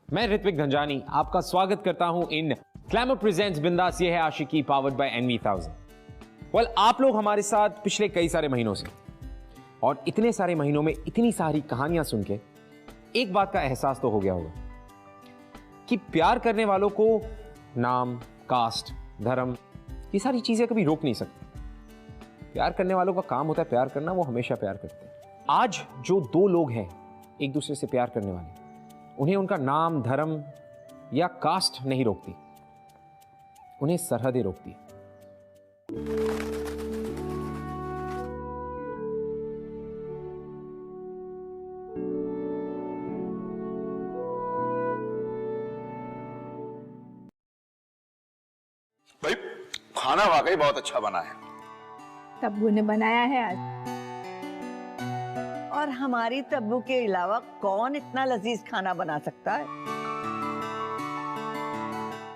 मैं ऋत्विक धनजानी आपका स्वागत करता हूं इन ग्लैमर प्रेजेंट्स बिंदास ये है आशिकी पावर्ड बाय NV1000। वेल, आप लोग हमारे साथ पिछले कई सारे महीनों से, और इतने सारे महीनों में इतनी सारी कहानियां सुन के एक बात का एहसास तो हो गया होगा कि प्यार करने वालों को नाम, कास्ट, धर्म, ये सारी चीजें कभी रोक नहीं सकती। प्यार करने वालों का काम होता है प्यार करना, वो हमेशा प्यार करते हैं। आज जो दो लोग हैं एक दूसरे से प्यार करने वाले, उन्हें उनका नाम, धर्म या कास्ट नहीं रोकती, उन्हें सरहदें रोकती। भाई खाना वाकई बहुत अच्छा बना है। तब्बू ने बनाया है आज। और हमारी तब्बू के अलावा कौन इतना लजीज खाना बना सकता है?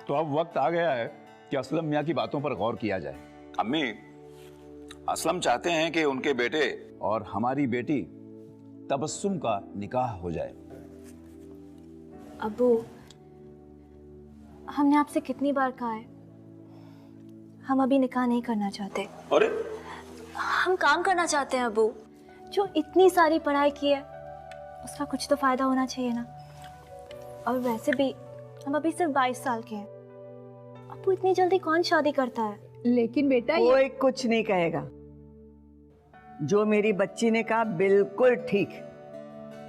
तो अब वक्त आ गया है कि असलम मियाँ की बातों पर गौर किया जाए। अम्मी, असलम चाहते हैं कि उनके बेटे और हमारी बेटी तबस्सुम का निकाह हो जाए। अब्बू, हमने आपसे कितनी बार कहा है, हम अभी निकाह नहीं करना चाहते। अरे हम काम करना चाहते हैं अब्बू। जो इतनी सारी पढ़ाई की है उसका कुछ तो फायदा होना चाहिए ना। और वैसे भी हम अभी सिर्फ 22 साल के हैं। अब्बू, इतनी जल्दी कौन शादी करता है? लेकिन बेटा कोई कुछ नहीं कहेगा। जो मेरी बच्ची ने कहा बिल्कुल ठीक।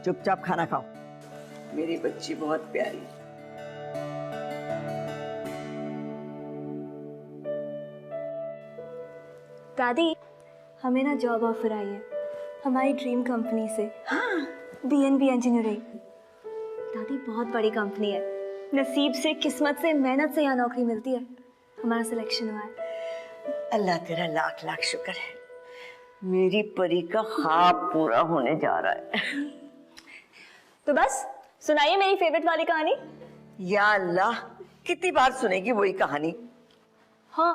चुपचाप खाना खाओ, मेरी बच्ची बहुत प्यारी है। दादी, हमें ना जॉब ऑफर आई है हमारी ड्रीम कंपनी से। हाँ, BNB इंजीनियरिंग। दादी, बहुत बड़ी कंपनी है। नसीब से, किस्मत से, मेहनत से यहाँ नौकरी मिलती है। हमारा सिलेक्शन हुआ है। अल्लाह तेरा लाख लाख शुक्र है। मेरी परी का ख्वाब पूरा होने जा रहा है। तो बस सुनाइए मेरी फेवरेट वाली कहानी। या अल्लाह, कितनी बार सुनेगी वही कहानी? हाँ,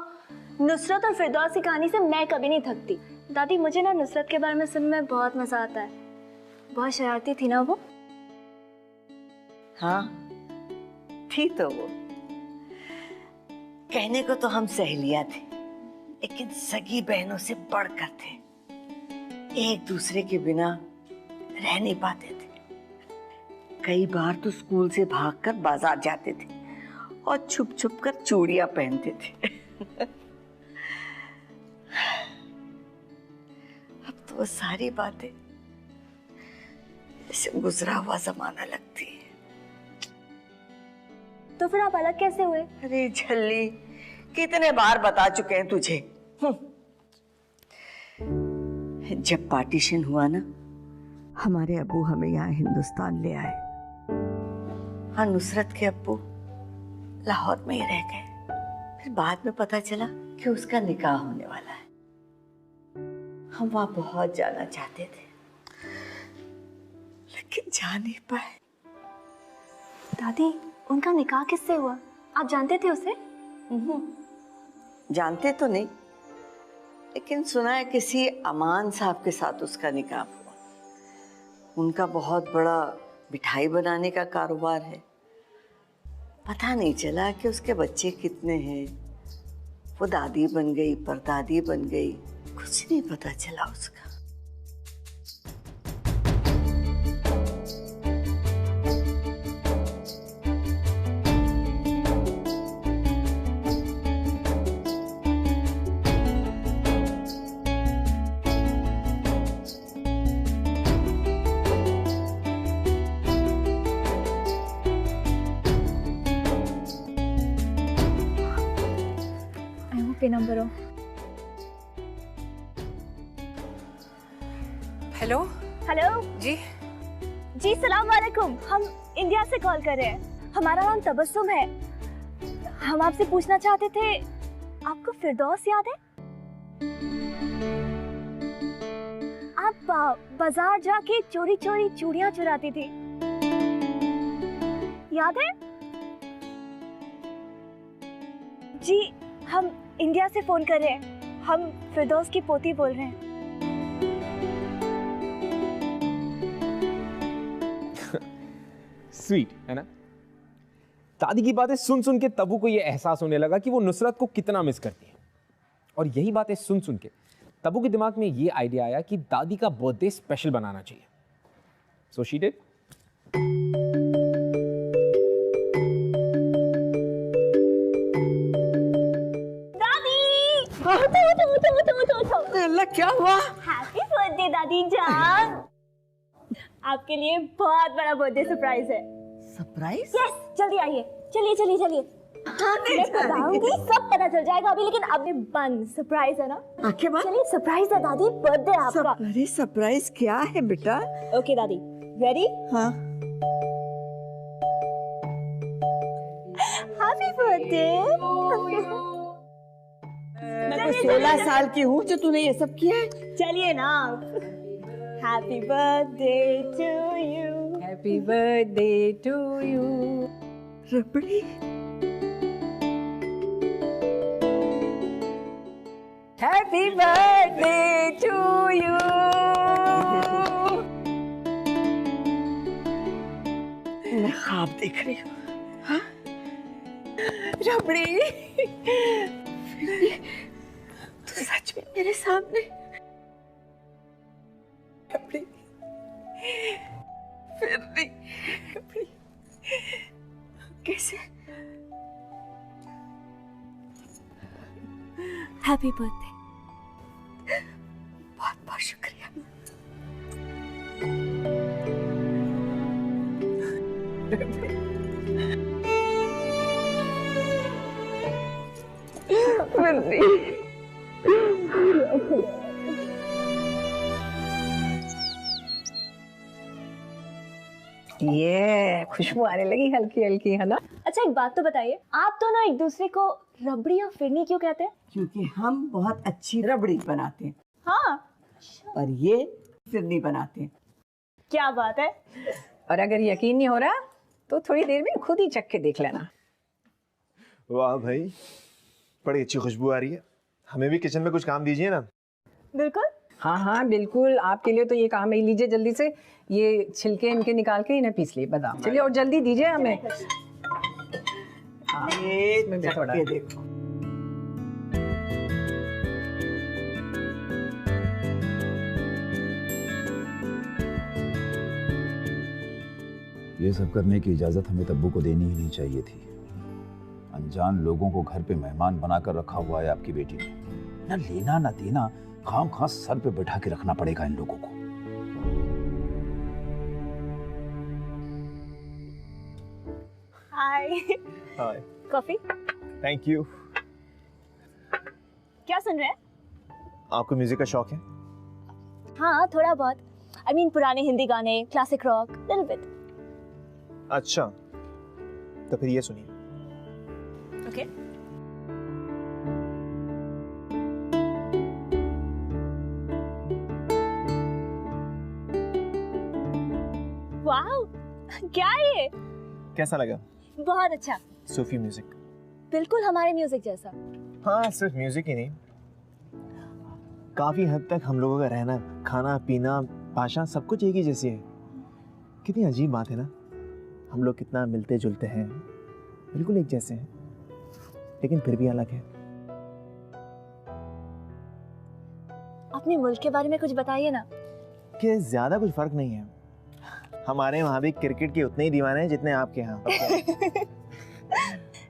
नुसरत और फिरदौस की कहानी से मैं कभी नहीं थकती। दादी, मुझे ना नुसरत के बारे में सुनने में बहुत मजा आता है। बहुत शरारती थी ना वो। हाँ थी तो वो। कहने को तो हम सहेलियां थे, लेकिन सगी बहनों से बढ़कर थे। एक दूसरे के बिना रह नहीं पाते थे। कई बार तो स्कूल से भागकर बाजार जाते थे और छुप छुप कर चूड़ियां पहनते थे। अब तो वो सारी बातें जैसे गुजरा हुआ जमाना लगती है। तो फिर आप अलग कैसे हुए? अरे झल्ली, कितने बार बता चुके हैं तुझे। जब पार्टीशन हुआ ना, हमारे अब्बू हमें यहाँ हिंदुस्तान ले आए। हाँ, नुसरत के अब्बू लाहौर में ही रह गए। फिर बाद में पता चला कि उसका निकाह होने वाला है। हम वहां बहुत जाना चाहते थे, लेकिन जा नहीं पाए। दादी, उनका निकाह किससे हुआ? आप जानते थे उसे? जानते तो नहीं, लेकिन सुना है किसी अमान साहब के साथ उसका निकाह हुआ। उनका बहुत बड़ा मिठाई बनाने का कारोबार है। पता नहीं चला कि उसके बच्चे कितने हैं। वो दादी बन गई, परदादी बन गई, कुछ नहीं पता चला उसका। पे नंबर हो। हेलो हेलो जी। जी, सलाम वालेकुम। हम इंडिया से कॉल कर रहे हैं। हमारा नाम तबस्सुम है। हम आपसे पूछना चाहते थे, आपको फिरदौस याद है? आप बाजार जाके चोरी चोरी चूड़ियां चुराती थी, याद है? जी, हम इंडिया से फोन कर रहे हैं। हम फिरदौस की पोती बोल रहे हैं। स्वीट है ना? दादी की बातें सुन सुन के तब्बू को यह एहसास होने लगा कि वो नुसरत को कितना मिस करती है। और यही बातें सुन सुन के तब्बू के दिमाग में ये आइडिया आया कि दादी का बर्थडे स्पेशल बनाना चाहिए। So she did. अल्लाह क्या हुआ? हैप्पी बर्थडे दादी जान। आपके लिए बहुत बड़ा बर्थडे सरप्राइज है। सरप्राइज? यस, जल्दी आइए। चलिए चलिए चलिए। मैं बताऊंगी, सब पता चल जाएगा अभी, लेकिन अभी बंद। सरप्राइज है ना? आंखें बंद? चलिए, सरप्राइज है दादी, बर्थडे आपका। अरे सरप्राइज क्या है बेटा? ओके दादी, रेडी? हाँ। Happy birthday. मैं तो 16 साल की हूँ जो तूने ये सब किया है। चलिए ना। Happy birthday to you. Happy birthday to you. Rabri. Happy birthday to you. मैं ख्वाब देख रही हूँ। हाँ? रबड़ी, तू सच में मेरे सामने? रबड़ी, फिर नहीं। रबड़ी, कैसे? Happy birthday. बहुत बहुत शुक्रिया। ये खुशबू आने लगी हल्की हल्की, है ना? अच्छा, एक बात तो बताइए, आप दोनों एक दूसरे को रबड़ी और फिरनी क्यों कहते हैं? क्योंकि हम बहुत अच्छी रबड़ी बनाते हैं हाँ, और ये फिरनी बनाते हैं। क्या बात है। और अगर यकीन नहीं हो रहा तो थोड़ी देर में खुद ही चख के देख लेना। वाह भाई, बड़ी अच्छी खुशबू आ रही है। हमें भी किचन में कुछ काम दीजिए ना। बिल्कुल। हाँ हाँ बिल्कुल, आपके लिए तो ये काम है। लीजिए जल्दी से ये छिलके इनके निकाल के इन्हें पीस लिए बादाम। चलिए और जल्दी दीजिए हमें। हाँ, ये इसमें भी थोड़ा चख के देखो। ये सब करने की इजाजत हमें तब्बू को देनी ही नहीं चाहिए थी। अनजान लोगों को घर पे मेहमान बनाकर रखा हुआ है आपकी बेटी ने। ना लेना ना देना, खाम खास सर पे बैठा के रखना पड़ेगा इन लोगों को। हाय। हाय। कॉफी? Thank you. क्या सुन रहे हैं? आपको म्यूजिक का शौक है? हाँ, थोड़ा बहुत। I mean, पुराने हिंदी गाने, क्लासिक रॉक, लिटिल बिट। अच्छा, तो फिर ये सुनिए। ओके। वाओ, क्या है ये? कैसा लगा? बहुत अच्छा। सूफी म्यूजिक। बिल्कुल हमारे म्यूजिक जैसा। हाँ, सिर्फ म्यूजिक ही नहीं, काफी हद तक हम लोगों का रहना, खाना पीना, भाषा सब कुछ एक ही जैसी है। कितनी अजीब बात है ना, हम लोग कितना मिलते जुलते हैं, बिल्कुल एक जैसे हैं, लेकिन फिर भी अलग है। अपने मुल्क के बारे में कुछ बताइए ना। कि ज्यादा कुछ फर्क नहीं है। हमारे वहाँ भी क्रिकेट के उतने ही दीवाने हैं जितने आपके यहाँ।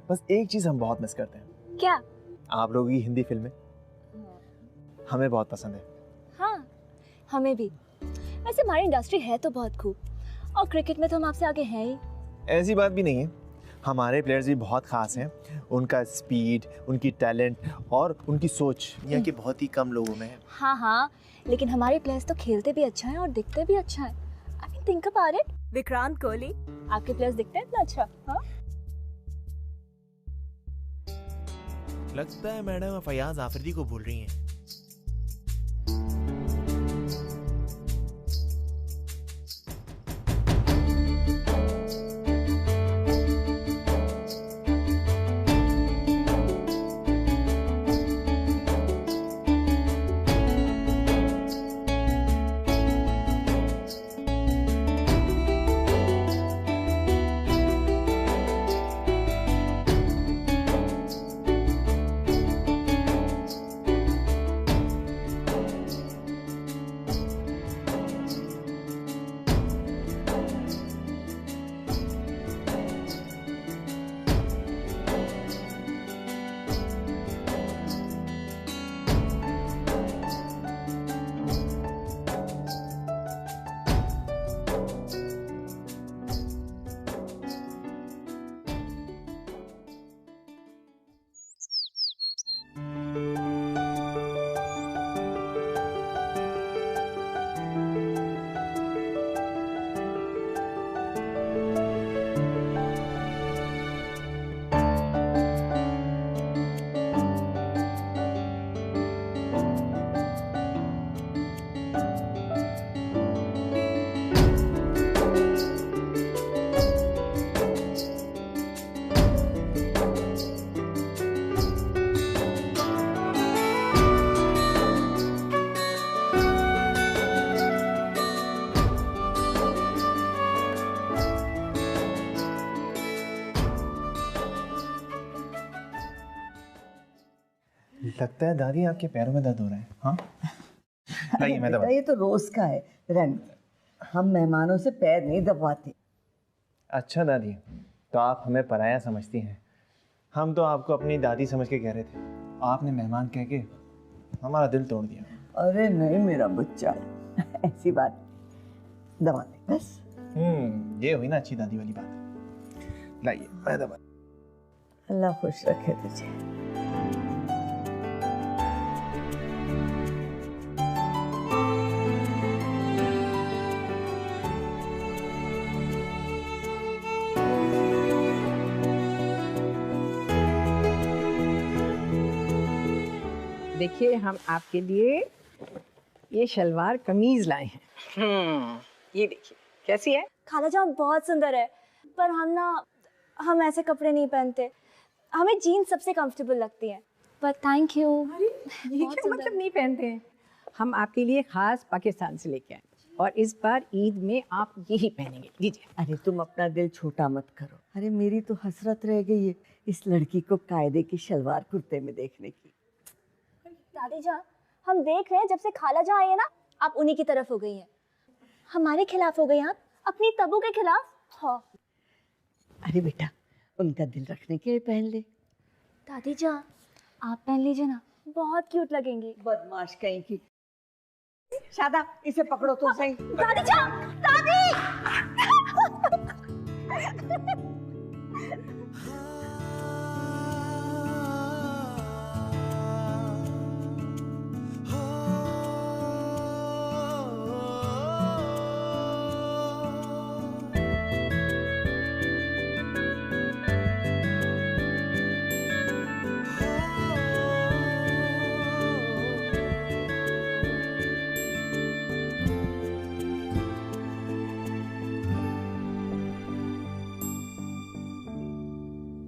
बस एक चीज हम बहुत मिस करते हैं। क्या? आप लोगों की हिंदी फिल्में हमें बहुत पसंद है। हाँ, हमें भी। वैसे हमारी इंडस्ट्री है तो बहुत खूब, और क्रिकेट में तो हम आपसे आगे हैं ही। ऐसी बात भी नहीं है, हमारे प्लेयर्स भी बहुत खास हैं। उनका स्पीड, उनकी टैलेंट और उनकी सोच यहाँ के बहुत ही कम लोगों में है। हाँ हाँ, लेकिन हमारे प्लेयर्स तो खेलते भी अच्छा है और दिखते भी अच्छा है। I mean, think about it. Vikrant Kohli, आपके प्लेयर्स दिखते हैं इतना अच्छा? हाँ, लगता है मैडम फयाज आफरीदी को भूल रही हैं। लगता है दादी आपके पैरों में दर्द हो रहा है। हाँ लाइए मैं दबा। ये तो रोज का है, रहने दो। हम मेहमानों से पैर नहीं दबाते। अच्छा दादी, तो आप हमें पराया समझती हैं। हम तो आपको अपनी दादी समझ के कह रहे थे, आपने मेहमान कह के हमारा दिल तोड़ दिया। अरे नहीं मेरा बच्चा, ऐसी बात दबा दे बस। ये हुई ना अच्छी दादी वाली बात। लाइए मैं दबा। अल्लाह खुश रखे तुझे। देखिए हम आपके लिए ये शलवार कमीज लाए हैं। ये देखिए कैसी है। खाला जान बहुत सुंदर है, पर हम ऐसे कपड़े नहीं पहनते। हमें जीन्स सबसे कंफर्टेबल लगती है। पर थैंक यू। ये क्या मतलब नहीं पहनते हैं? हम आपके लिए खास पाकिस्तान से लेके आए और इस बार ईद में आप यही पहनेंगे। लीजिए। अरे तुम अपना दिल छोटा मत करो। अरे मेरी तो हसरत रह गई है इस लड़की को कायदे की शलवार कुर्ते में देखने की। दादी जान, हम देख रहे हैं जब से खाला जान आई है ना, आप उन्हीं की तरफ हो गई हैं। हमारे खिलाफ हो गई आप, अपनी तबू के खिलाफ। हाँ। अरे बेटा, उनका दिल रखने के लिए पहन ले। दादी जान, आप पहन लीजिए ना, बहुत क्यूट लगेंगी। बदमाश कहीं की। शादा, इसे पकड़ो तो सही। दादी जान, दादी!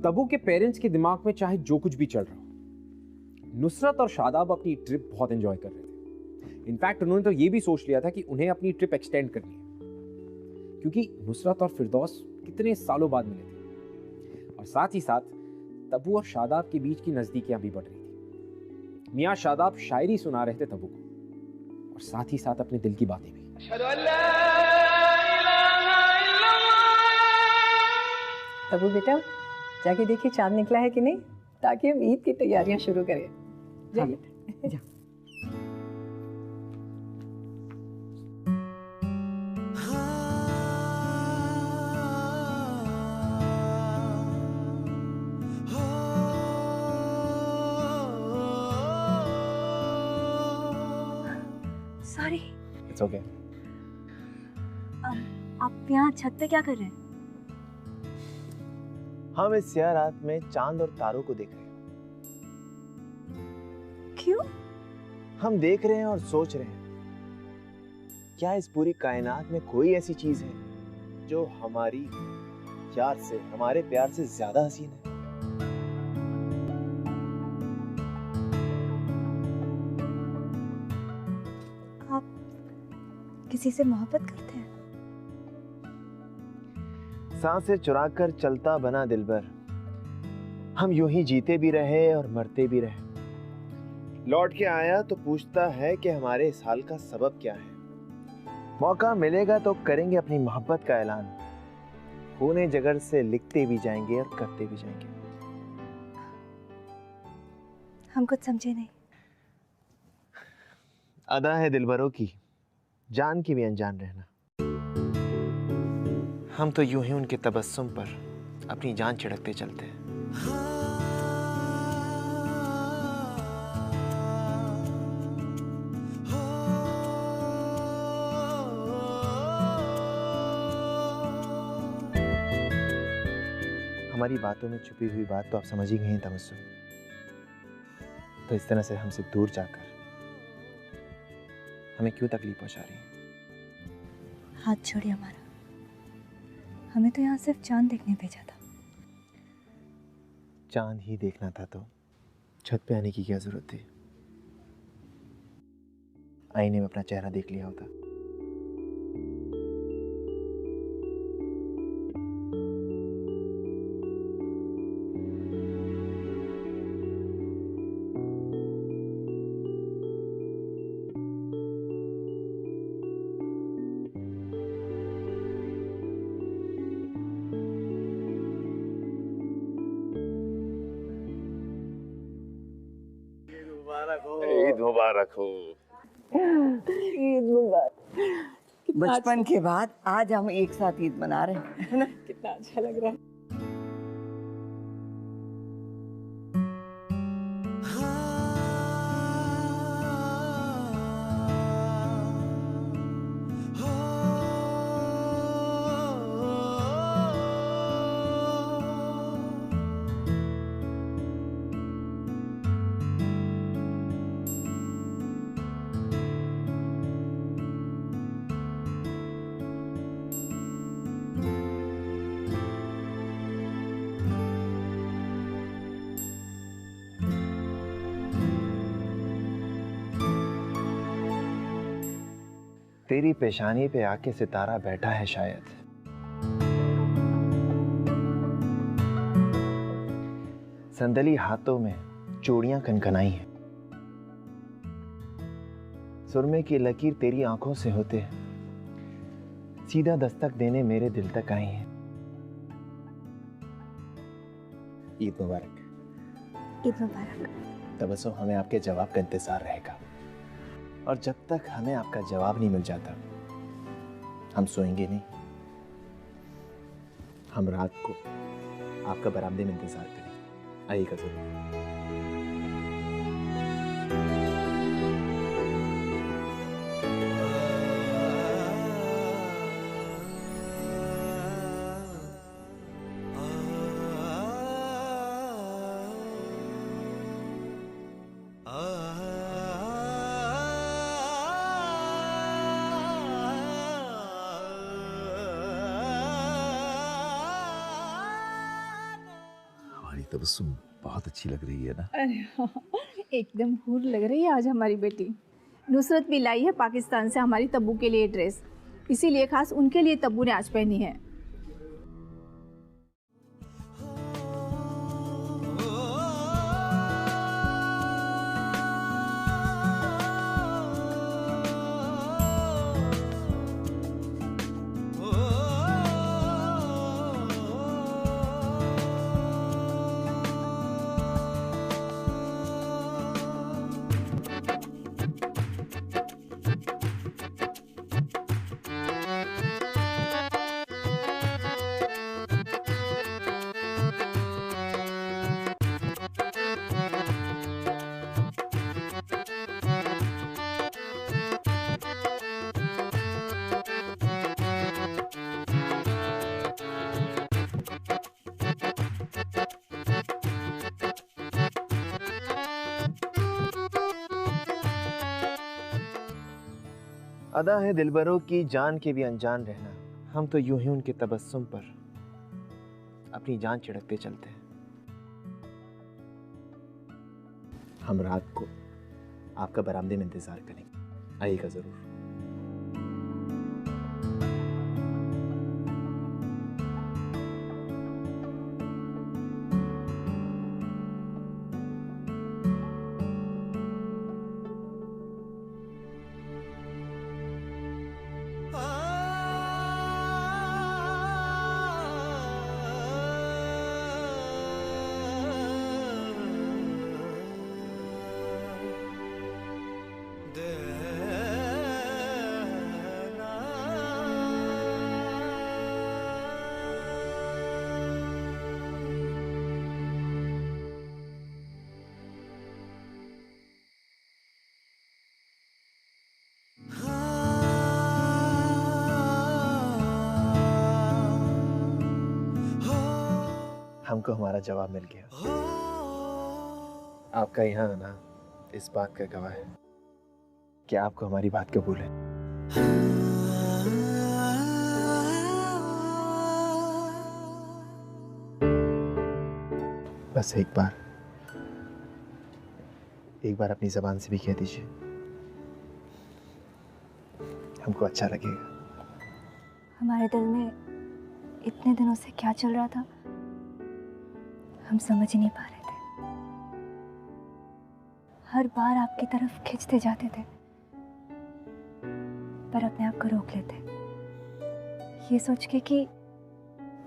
तबू के पेरेंट्स के दिमाग में चाहे जो कुछ भी चल रहा हो, नुसरत और शादाब अपनी ट्रिप बहुत एंजॉय कर रहे थे। इनफैक्ट उन्होंने तो ये भी सोच लिया था कि उन्हें अपनी ट्रिप एक्सटेंड करनी है, क्योंकि नुसरत और फिरदौस कितने सालों बाद मिले थे। और साथ ही साथ तबू और शादाब के बीच की नजदीकियां भी बढ़ रही थी। मियाँ शादाब शायरी सुना रहे थे तबू को, और साथ ही साथ अपने दिल की बातें भी। तबू बेटा, जाके देखिए चांद निकला है कि नहीं, ताकि हम ईद की तैयारियां शुरू करें। हाँ बेटा, जा। सॉरी। It's okay. आप यहाँ छत पे क्या कर रहे हैं? हम इस स्याह रात में चांद और तारों को देख रहे हैं। क्यों? हम देख रहे हैं और सोच रहे हैं, क्या इस पूरी कायनात में कोई ऐसी चीज है जो हमारी यार से, हमारे प्यार से ज्यादा हसीन है? आप किसी से मोहब्बत करते हैं? सांसें चुराकर चलता बना दिलबर, हम यूं ही जीते भी रहे और मरते भी रहे। लौट के आया तो पूछता है कि हमारे इस हाल का सबब क्या है। मौका मिलेगा तो करेंगे अपनी मोहब्बत का ऐलान, खूने जिगर से लिखते भी जाएंगे और करते भी जाएंगे। हम कुछ समझे नहीं। अदा है दिलबरों की, जान की भी अनजान रहना। हम तो यूं ही उनके तबस्सुम पर अपनी जान छिड़कते चलते हैं। हमारी बातों में छुपी हुई बात तो आप समझ ही गए हैं तबस्सुम। तो इस तरह से हमसे दूर जाकर हमें क्यों तकलीफ पहुंचा रही है? हाथ छोड़िए हमारा, हमें तो यहाँ सिर्फ चांद देखने भेजा था। चांद ही देखना था तो छत पे आने की क्या जरूरत थी? आईने में अपना चेहरा देख लिया होता। मुबारक हो। ईद मुबारक। बचपन के बाद आज हम एक साथ ईद मना रहे हैं, है ना? कितना अच्छा लग रहा है। तेरी पेशानी पे आके सितारा बैठा है शायद। संदली हाथों में चूड़ियां कनकनाई हैं। सुरमे की लकीर तेरी आंखों से होते सीधा दस्तक देने मेरे दिल तक आई है। ईद मुबारक। ईद मुबारक। तबस्सुम, हमें आपके जवाब का इंतजार रहेगा, और जब तक हमें आपका जवाब नहीं मिल जाता हम सोएंगे नहीं। हम रात को आपका बरामदे में इंतजार करेंगे। आइएगा जरूर। तबस्सुम बहुत अच्छी लग रही है ना? अरे हाँ, एकदम हूर लग रही है आज हमारी बेटी। नुसरत भी लाई है पाकिस्तान से हमारी तब्बू के लिए ड्रेस, इसीलिए खास उनके लिए तब्बू ने आज पहनी है। अदा है दिलबरों की जान के भी अनजान रहना। हम तो यूं ही उनके तबस्सुम पर अपनी जान छिड़कते चलते हैं। हम रात को आपका बरामदे में इंतजार करेंगे। आइएगा जरूर। हमको हमारा जवाब मिल गया। आपका यहाँ आना इस बात का गवाह है कि आपको हमारी बात कबूल है। बस एक बार अपनी जबान से भी कह दीजिए, हमको अच्छा लगेगा। हमारे दिल में इतने दिनों से क्या चल रहा था हम समझ ही नहीं पा रहे थे। हर बार आपकी तरफ खिंचते जाते थे पर अपने आप को रोक लेते, ये सोच के कि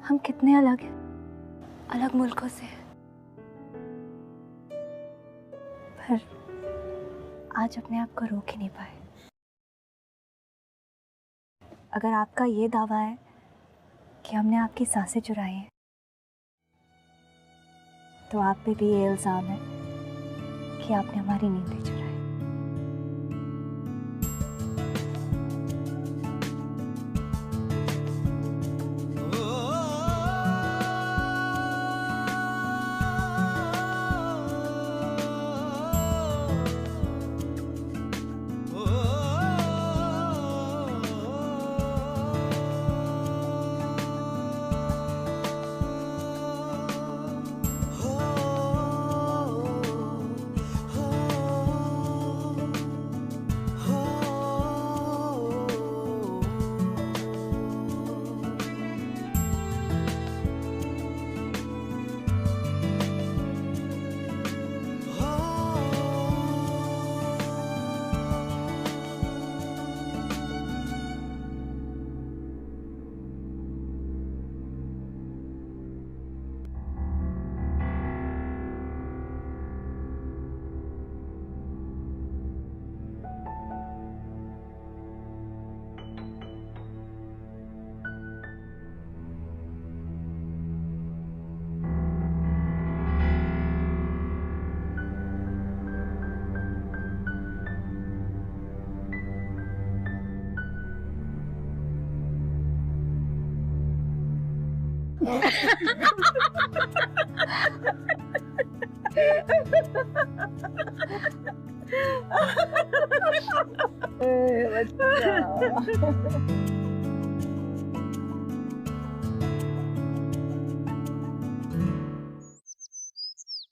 हम कितने अलग हैं, अलग मुल्कों से हैं। पर आज अपने आप को रोक ही नहीं पाए। अगर आपका ये दावा है कि हमने आपकी सांसें चुराई हैं, तो आप पे भी ये इल्जाम है कि आपने हमारी नींदें चुराई।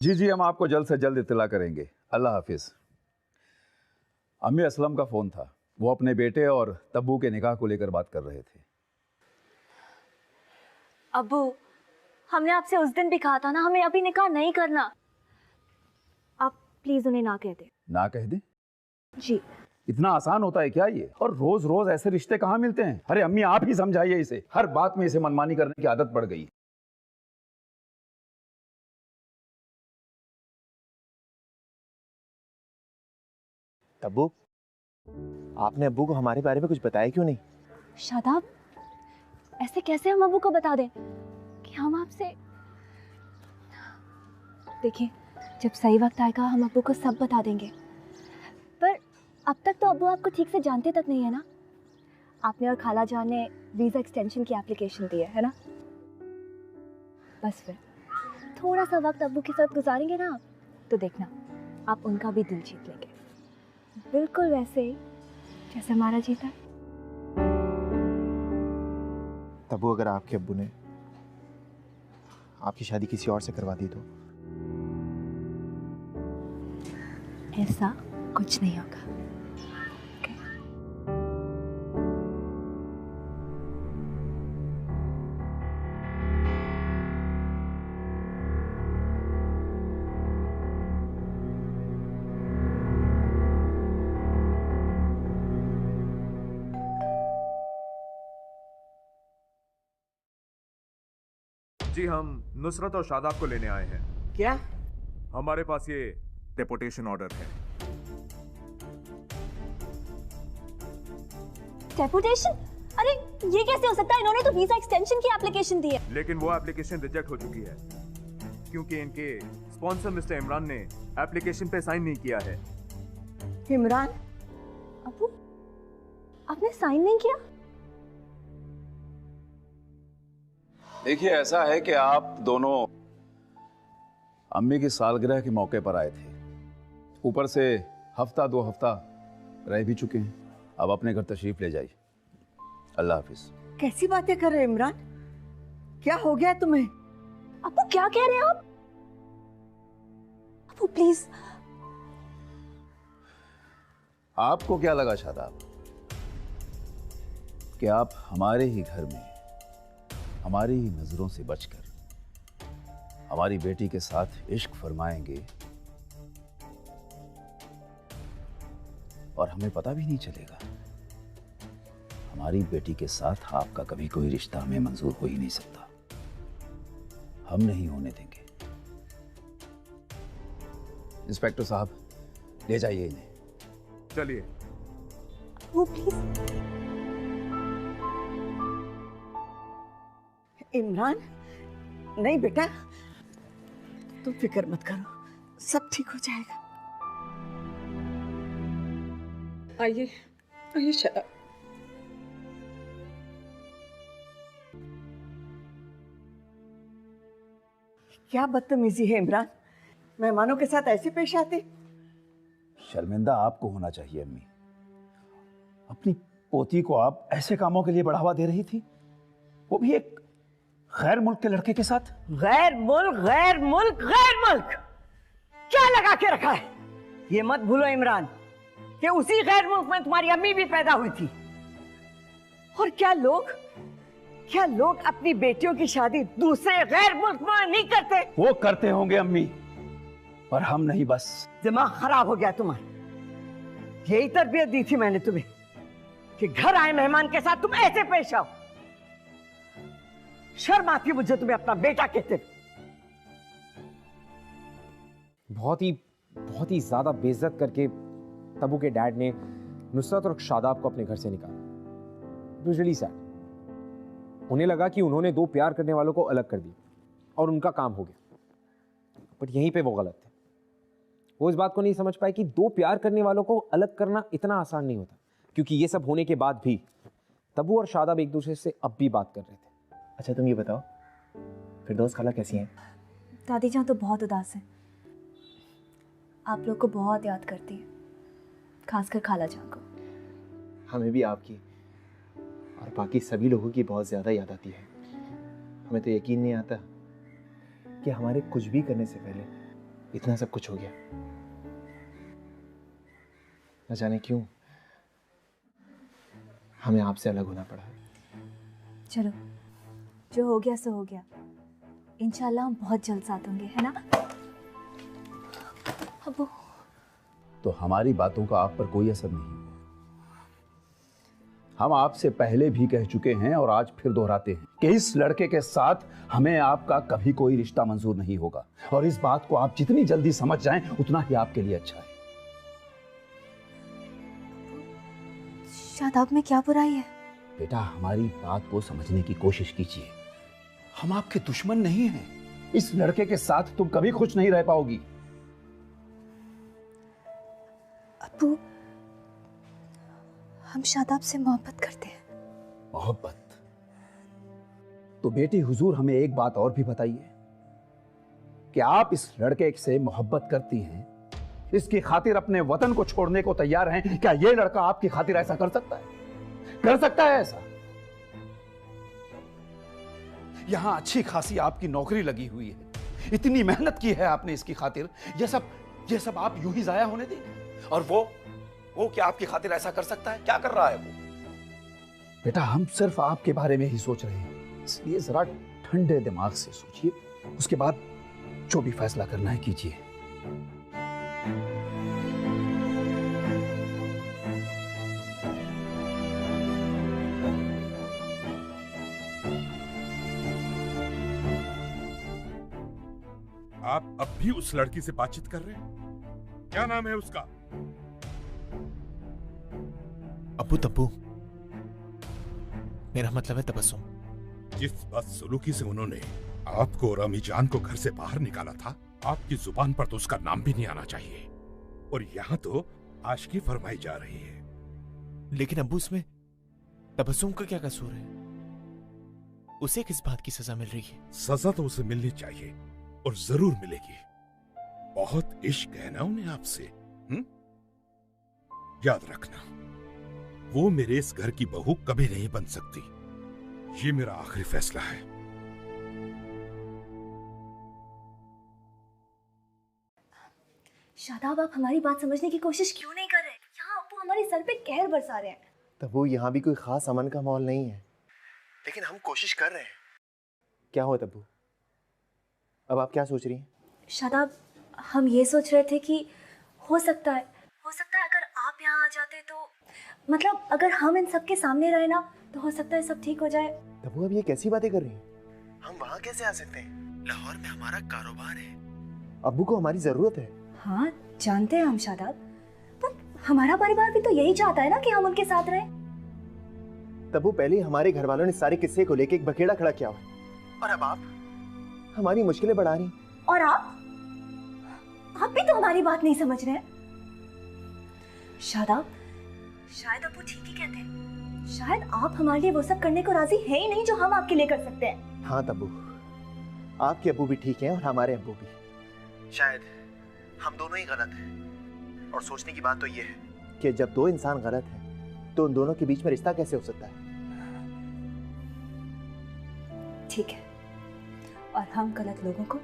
जी जी, हम आपको जल्द से जल्द इत्तला करेंगे। अल्लाह हाफिज। अम्मी असलम का फोन था, वो अपने बेटे और तब्बू के निकाह को लेकर बात कर रहे थे। अब्बू, हमने आपसे उस दिन भी कहा था ना, हमें अभी निकाह नहीं करना। आप प्लीज उन्हें ना कह दे। ना कह दे? जी। इतना आसान होता है क्या ये? और रोज रोज ऐसे रिश्ते कहाँ मिलते हैं? अरे अम्मी, आप ही समझाइए इसे, हर बात में इसे मनमानी करने की आदत पड़ गई। तब्बू, आपने अब्बू को हमारे बारे में कुछ बताया क्यों नहीं? शादाब, ऐसे कैसे हम अब्बू को बता दें कि हम आपसे... देखिए, जब सही वक्त आएगा हम अब्बू को सब बता देंगे। पर अब तक तो अब्बू आपको ठीक से जानते तक नहीं है ना। आपने और खाला जान ने वीज़ा एक्सटेंशन की एप्लीकेशन दी है ना? बस फिर थोड़ा सा वक्त अब्बू के साथ गुजारेंगे ना आप, तो देखना आप उनका भी दिल जीत लेंगे, बिल्कुल वैसे ही जैसे हमारा जीता है। तब्बू, अगर आपके अब्बू ने आपकी शादी किसी और से करवा दी तो? ऐसा कुछ नहीं होगा। जी, हम नुसरत और शादाब को लेने आए हैं। क्या? हमारे पास ये डेपोटेशन ऑर्डर है। डेपोटेशन? अरे ये कैसे हो सकता है? इन्होंने तो वीजा एक्सटेंशन की एप्लीकेशन दी है। लेकिन वो एप्लीकेशन रिजेक्ट हो चुकी है क्योंकि इनके स्पॉन्सर मिस्टर इमरान ने एप्लीकेशन पे साइन नहीं किया है। इमरान? अबू, आपने साइन नहीं किया? देखिए, ऐसा है कि आप दोनों अम्मी की सालगिरह के मौके पर आए थे, ऊपर से हफ्ता 2 हफ्ता रह भी चुके हैं। अब अपने घर तशरीफ ले जाइए। अल्लाह हाफिज। कैसी बातें कर रहे हैं इमरान? क्या हो गया तुम्हें? अबू क्या कह रहे हैं आप? अबू प्लीज। आपको क्या लगा शादाब कि आप हमारे ही घर में हमारी ही नजरों से बचकर हमारी बेटी के साथ इश्क फरमाएंगे और हमें पता भी नहीं चलेगा? हमारी बेटी के साथ आपका कभी कोई रिश्ता हमें मंजूर हो ही नहीं सकता। हम नहीं होने देंगे। इंस्पेक्टर साहब, ले जाइए इन्हें। चलिए। वो प्लीज। इमरान, नहीं बेटा, तुम फिक्र मत करो, सब ठीक हो जाएगा। आइए आइए शादाब। क्या बदतमीजी है इमरान, मेहमानों के साथ ऐसे पेश आते? शर्मिंदा आपको होना चाहिए अम्मी। अपनी पोती को आप ऐसे कामों के लिए बढ़ावा दे रही थी, वो भी एक गैर मुल्क के लड़के के साथ। गैर मुल्क गैर मुल्क गैर मुल्क क्या लगा के रखा है? ये मत भूलो इमरान कि उसी गैर मुल्क में तुम्हारी अम्मी भी पैदा हुई थी। और क्या लोग अपनी बेटियों की शादी दूसरे गैर मुल्क में नहीं करते? वो करते होंगे अम्मी, पर हम नहीं। बस दिमाग खराब हो गया तुम्हारा। यही तरबियत दी थी मैंने तुम्हें कि घर आए मेहमान के साथ तुम ऐसे पेश आओ। शर्म आती मुझे तुम्हें अपना बेटा कहते। बहुत ही ज्यादा बेइज्जत करके तब्बू के डैड ने नुसरत और शादाब को अपने घर से निकाला। It was really sad. उन्हें लगा कि उन्होंने दो प्यार करने वालों को अलग कर दिया और उनका काम हो गया, बट यहीं पे वो गलत थे। वो इस बात को नहीं समझ पाए कि दो प्यार करने वालों को अलग करना इतना आसान नहीं होता, क्योंकि ये सब होने के बाद भी तब्बू और शादाब एक दूसरे से अब भी बात कर रहे थे। अच्छा तुम ये बताओ, फिरदौस खाला कैसी हैं? दादी जान तो बहुत उदास है, आप लोग को बहुत याद करती है, खासकर खाला जान को। हमें भी आपकी और बाकी सभी लोगों की बहुत ज़्यादा याद आती है। हमें तो यकीन नहीं आता कि हमारे कुछ भी करने से पहले इतना सब कुछ हो गया। न जाने क्यों हमें आपसे अलग होना पड़ा। चलो, जो हो गया सो हो गया। इंशाल्लाह हम बहुत जल्द साथ होंगे, है ना अब्बू? तो हमारी बातों का आप पर कोई असर नहीं हुआ। हम आपसे पहले भी कह चुके हैं और आज फिर दोहराते हैं कि इस लड़के के साथ हमें आपका कभी कोई रिश्ता मंजूर नहीं होगा, और इस बात को आप जितनी जल्दी समझ जाएं उतना ही आपके लिए अच्छा है। शादाब में क्या बुराई है? बेटा, हमारी बात को समझने की कोशिश कीजिए। हम आपके दुश्मन नहीं हैं। इस लड़के के साथ तुम कभी खुश नहीं रह पाओगी। अब्बू, हम शादाब से मोहब्बत करते हैं। मोहब्बत? तो बेटी हुजूर, हमें एक बात और भी बताइए कि आप इस लड़के से मोहब्बत करती हैं, इसकी खातिर अपने वतन को छोड़ने को तैयार हैं। क्या ये लड़का आपकी खातिर ऐसा कर सकता है? कर सकता है ऐसा? यहां अच्छी खासी आपकी नौकरी लगी हुई है, इतनी मेहनत की है आपने इसकी खातिर। ये सब आप यूं ही जाया होने देंगे? और वो क्या आपकी खातिर ऐसा कर सकता है? क्या कर रहा है वो? बेटा, हम सिर्फ आपके बारे में ही सोच रहे हैं, इसलिए जरा ठंडे दिमाग से सोचिए, उसके बाद जो भी फैसला करना है कीजिए। आप अब भी उस लड़की से बातचीत कर रहे हैं? क्या नाम है उसका? अब्बू तब्बू, मेरा मतलब है तबस्सुम। जिस बदसलूकी से उन्होंने आपको और अम्मी जान को घर से बाहर निकाला था, आपकी जुबान पर तो उसका नाम भी नहीं आना चाहिए, और यहाँ तो आशिकी फरमाई जा रही है। लेकिन अब्बू, इसमें तबस्सुम का क्या कसूर है? उसे किस बात की सजा मिल रही है? सजा तो उसे मिलनी चाहिए और जरूर मिलेगी। बहुत इश्क है ना उन्हें आपसे। याद रखना, वो मेरे इस घर की बहू कभी नहीं बन सकती। ये मेरा आखिरी फैसला है। शादाब, आप हमारी बात समझने की कोशिश क्यों नहीं कर रहे? यहाँ अब्बू हमारे सर पे कहर बरसा रहे हैं। तब्बू, यहाँ भी कोई खास अमन का माहौल नहीं है, लेकिन हम कोशिश कर रहे हैं। क्या हुआ तब्बू? अब आप क्या सोच रही हैं? शादाब, हम ये सोच रहे थे कि हो सकता है अगर आप यहाँ आ जाते तो, मतलब अगर हम इन सब के सामने रहे ना, तो हो सकता है सब ठीक हो जाए। तब्बू, अब ये कैसी बातें कर रही हैं? हम वहाँ कैसे आ सकते हैं? लाहौर में हमारा कारोबार है, अब्बू को हमारी जरूरत है। हाँ जानते हैं हम शादाब, पर हमारा परिवार भी तो यही चाहता है ना कि हम उनके साथ रहें। तब्बू, पहले हमारे घर वालों ने सारे किस्से को लेके एक बखेड़ा खड़ा किया हुआ, और अब आप हमारी मुश्किलें बढ़ा रही। और आप भी तो हमारी बात नहीं समझ रहे हैं। शादाब, शायद अब्बू ठीक ही कहते हैं। शायद आप हमारे लिए वो सब करने को राजी है ही नहीं जो हम आपके लिए कर सकते हैं। हाँ तब्बू, आपके अब्बू भी ठीक हैं और हमारे अब्बू भी। शायद हम दोनों ही गलत हैं। और सोचने की बात तो ये है कि जब दो इंसान गलत हैं तो उन दोनों के बीच में रिश्ता कैसे हो सकता है। ठीक है, और हम गलत लोगों को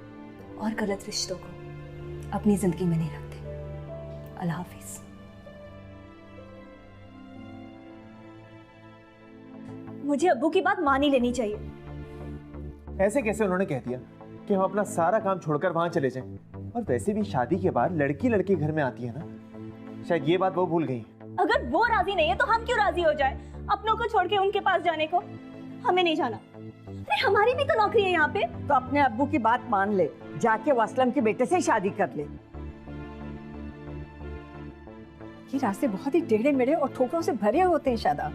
और गलत रिश्तों को अपनी जिंदगी में नहीं रखते। अल्लाह हाफिज। मुझे अब्बू की बात मान ही लेनी चाहिए। ऐसे कैसे उन्होंने कह दिया कि हम अपना सारा काम छोड़कर वहां चले जाएं? और वैसे भी शादी के बाद लड़की लड़के घर में आती है ना, शायद ये बात वो भूल गई। अगर वो राजी नहीं है तो हम क्यों राजी हो जाए अपनों को छोड़ के उनके पास जाने को? हमें नहीं जाना। अरे हमारी भी तो नौकरी है यहाँ पे। तो अपने अब्बू की बात मान ले, जाके वो असलम के बेटे से शादी कर ले। ये रास्ते बहुत ही टेढ़े मेढ़े और ठोकरों से भरे होते हैं शादाब,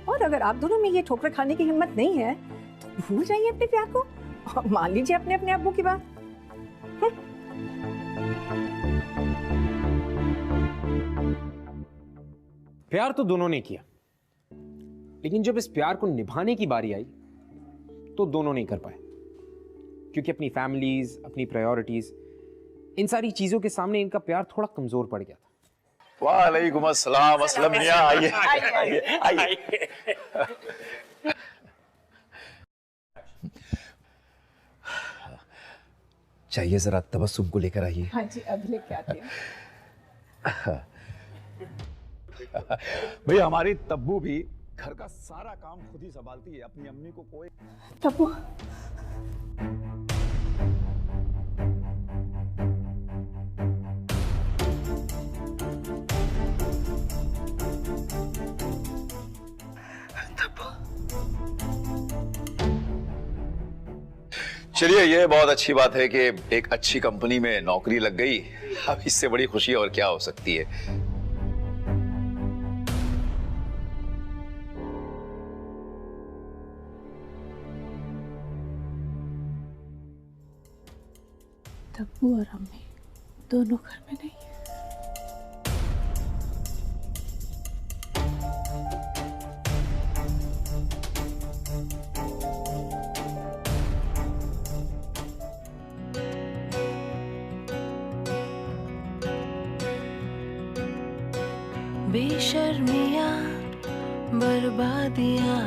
और अगर आप दोनों में ये ठोकर खाने की हिम्मत नहीं है तो भूल जाइए अपने प्यार को और मान लीजिए अपने अपने अब्बू की बात। प्यार तो दोनों ने किया, लेकिन जब इस प्यार को निभाने की बारी आई तो दोनों नहीं कर पाए, क्योंकि अपनी फैमिलीज, अपनी प्रायोरिटीज, इन सारी चीजों के सामने इनका प्यार थोड़ा कमजोर पड़ गया था। वालेकुम अस्सलाम असलम मियां, आइए आइए। चाहिए जरा तबस्सुम को लेकर आइए। हाँ जी, अब लेके आते हैं। भैया हमारी तब्बू भी घर का सारा काम खुद ही संभालती है, अपनी अम्मी को कोई। तब्बू, चलिए, ये बहुत अच्छी बात है कि एक अच्छी कंपनी में नौकरी लग गई। अब इससे बड़ी खुशी और क्या हो सकती है। तब्बू और अम्मी दोनों घर में नहीं है। बेशर्मियाँ बर्बादियाँ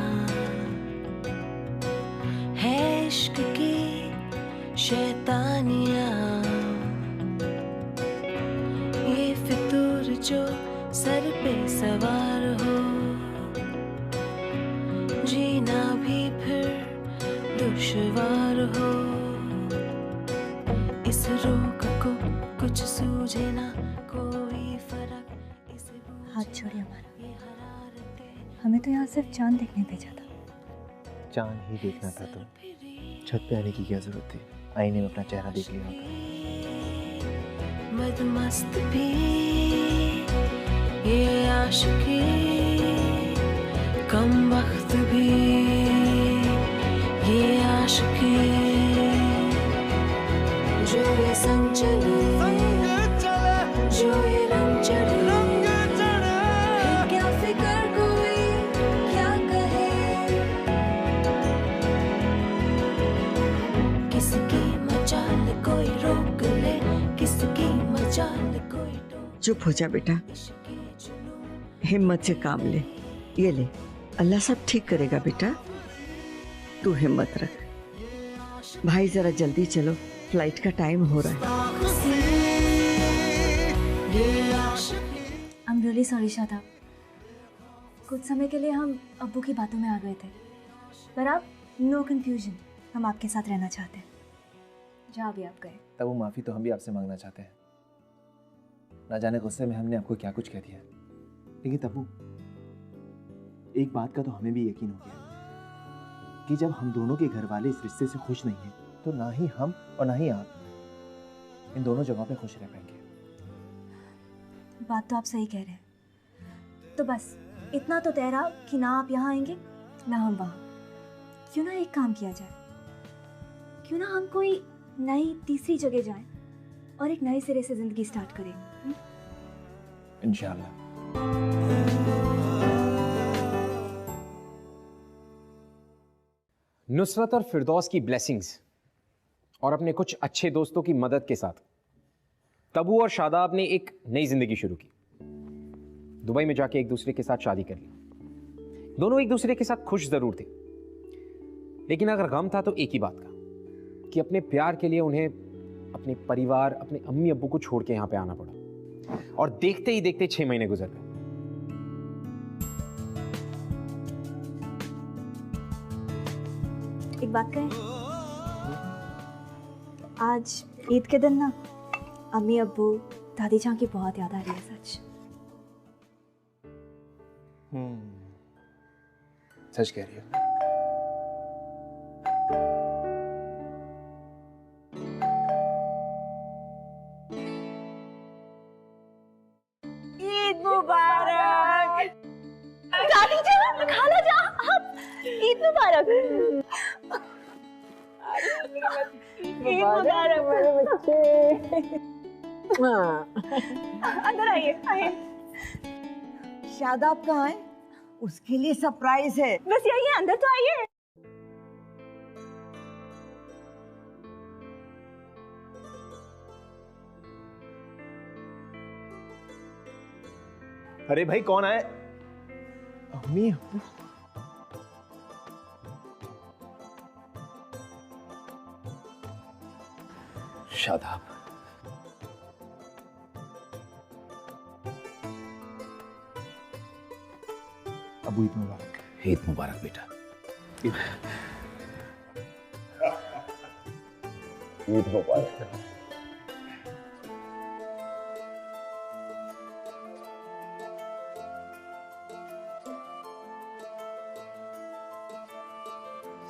है इश्क की शैतानियाँ, ये फितूर जो सर पे सवार हो, जीना भी फिर दुश्वार हो। इस रोग को कुछ सूझे ना कोई फर्क। हाथ छोड़िए हमारा, हमें तो यहाँ सिर्फ चांद देखने भेजा था। चांद ही देखना था तो छत पे आने की क्या जरूरत थी? आईने में अपना चेहरा देख लिया होता। मदमस्त भी ये आशिकी, कम वक्त भी ये आशिकी, जो ये संग चले, जो ये रंग चढ़े, क्या फिक्र कोई क्या कहे, किसकी मचाल कोई रोक ले, किसकी मचाल कोई टोक। चुप हो जा बेटा, हिम्मत से काम ले। ये ले, अल्लाह सब ठीक करेगा बेटा, तू हिम्मत रख। भाई जरा जल्दी चलो, फ्लाइट का टाइम हो रहा है। I'm really sorry शादाब, कुछ समय के लिए हम अब्बू की बातों में आ गए थे, पर आप नो कंफ्यूजन, हम आपके साथ रहना चाहते हैं। जहाँ भी आप गए। तब वो माफी तो हम भी आपसे मांगना चाहते हैं। ना जाने गुस्से में हमने आपको क्या कुछ कह दिया, लेकिन तब्बू एक बात का तो हमें भी यकीन हो गया कि जब हम दोनों के घर वाले इस रिश्ते से खुश नहीं हैं, तो ना ही हम और ना ही आप इन दोनों जगहों पे खुश रह पाएंगे। बात तो आप सही कह रहे हैं। तो बस इतना तो तय रहा कि ना आप यहाँ आएंगे ना हम वहाँ। क्यों ना एक काम किया जाए, क्यों ना हम कोई नई तीसरी जगह जाएं और एक नए सिरे से जिंदगी स्टार्ट करें। इंशाल्लाह। नुसरत और फिरदौस की ब्लेसिंग्स और अपने कुछ अच्छे दोस्तों की मदद के साथ तबू और शादाब ने एक नई जिंदगी शुरू की। दुबई में जाके एक दूसरे के साथ शादी कर ली। दोनों एक दूसरे के साथ खुश जरूर थे, लेकिन अगर गम था तो एक ही बात का कि अपने प्यार के लिए उन्हें अपने परिवार, अपने अम्मी अब्बू को छोड़ के यहां पे आना पड़ा। और देखते ही देखते 6 महीने गुजर गए। एक बात कहें, आज ईद के दिन ना अम्मी अब्बू दादी जान की बहुत याद आ रही है। सच सच कह रही है। ईद मुबारक। दादी जान, खाला जान, आप ईद मुबारक। ईद मुबारक मेरे बच्चे। अंदर आइए, आइए। शादाब कहाँ है? उसके लिए सरप्राइज है। बस यही है, अंदर तो आइए। अरे भाई कौन आए? अम्मी अब्बू। शादाब, अबू ईद मुबारक। ईद मुबारक बेटा। ईद मुबारक।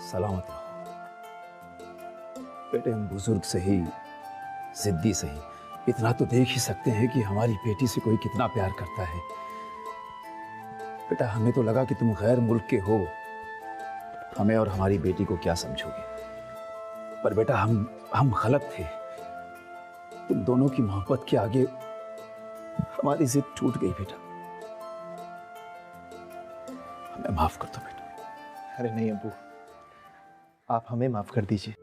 सलामत रहो बेटे। हम बुजुर्ग सही, जिद्दी सही, इतना तो देख ही सकते हैं कि हमारी बेटी से कोई कितना प्यार करता है। बेटा हमें तो लगा कि तुम गैर मुल्क के हो, हमें और हमारी बेटी को क्या समझोगे, पर बेटा हम गलत थे। तुम दोनों की मोहब्बत के आगे हमारी जिद टूट गई बेटा। हमें माफ कर दो बेटा। अरे नहीं अब्बू, आप हमें माफ कर दीजिए।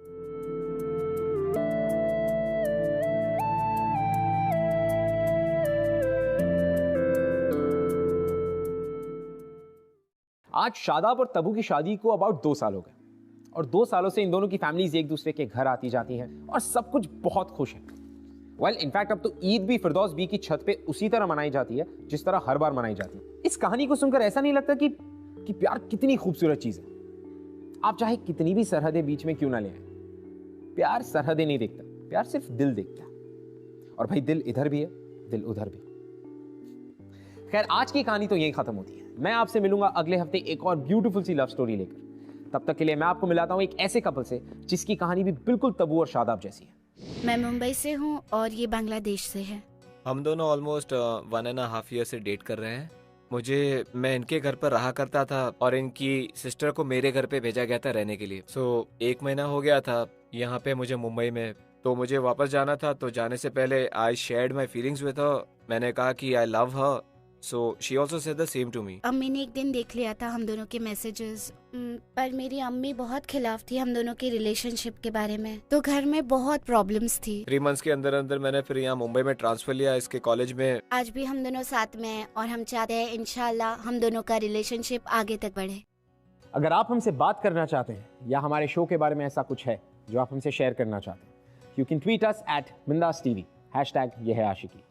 आज शादाब और तबू की शादी को अबाउट 2 साल हो गए और 2 सालों से इन दोनों की फैमिलीज एक दूसरे के घर आती जाती हैं और सब कुछ बहुत खुश है। वेल इनफैक्ट अब तो ईद भी फिरदौस बी की छत पे उसी तरह मनाई जाती है जिस तरह हर बार मनाई जाती है। इस कहानी को सुनकर ऐसा नहीं लगता कि प्यार कितनी खूबसूरत चीज है। आप चाहे कितनी भी सरहदें बीच में क्यों ना ले आए, प्यार सरहदें नहीं देखता, प्यार सिर्फ दिल देखता है। और भाई दिल इधर भी है, दिल उधर भी। खैर आज की कहानी तो यही खत्म होती है। मैं आपसे मिलूंगा अगले हफ्ते एक और ब्यूटीफुल सी लव स्टोरी लेकर। तब तक के लिए मैं आपको मिलाता हूं एक ऐसे कपल से जिसकी कहानी भी बिल्कुल तबू और शादाब जैसी है। मैं मुंबई से हूँ और ये बांग्लादेश से है। हम दोनों ऑलमोस्ट 1.5 ईयर से डेट कर रहे हैं। मैं इनके घर पर रहा करता था और इनकी सिस्टर को मेरे घर पे भेजा गया था रहने के लिए। 1 महीना हो गया था यहाँ पे मुझे मुंबई में, तो मुझे वापस जाना था। तो जाने से पहले I shared my feelings with her. मैंने कहा कि I love her, so she also said the same to me. अम्मी ने एक दिन देख लिया था हम दोनों के मैसेजेस, पर मेरी अम्मी बहुत खिलाफ थी हम दोनों के रिलेशनशिप के बारे में, तो घर में बहुत प्रॉब्लम्स थी। 3 मंथ्स के अंदर अंदर मैंने फिर यहाँ मुंबई में ट्रांसफर लिया इसके कॉलेज में। आज भी हम दोनों साथ में हैं और हम चाहते हैं इंशाल्लाह हम दोनों का रिलेशनशिप आगे तक बढ़े। अगर आप हमसे बात करना चाहते हैं या हमारे शो के बारे में ऐसा कुछ है जो आप हमसे शेयर करना चाहते हैं, you can tweet us @bindaas TV, #ये है आशिकी।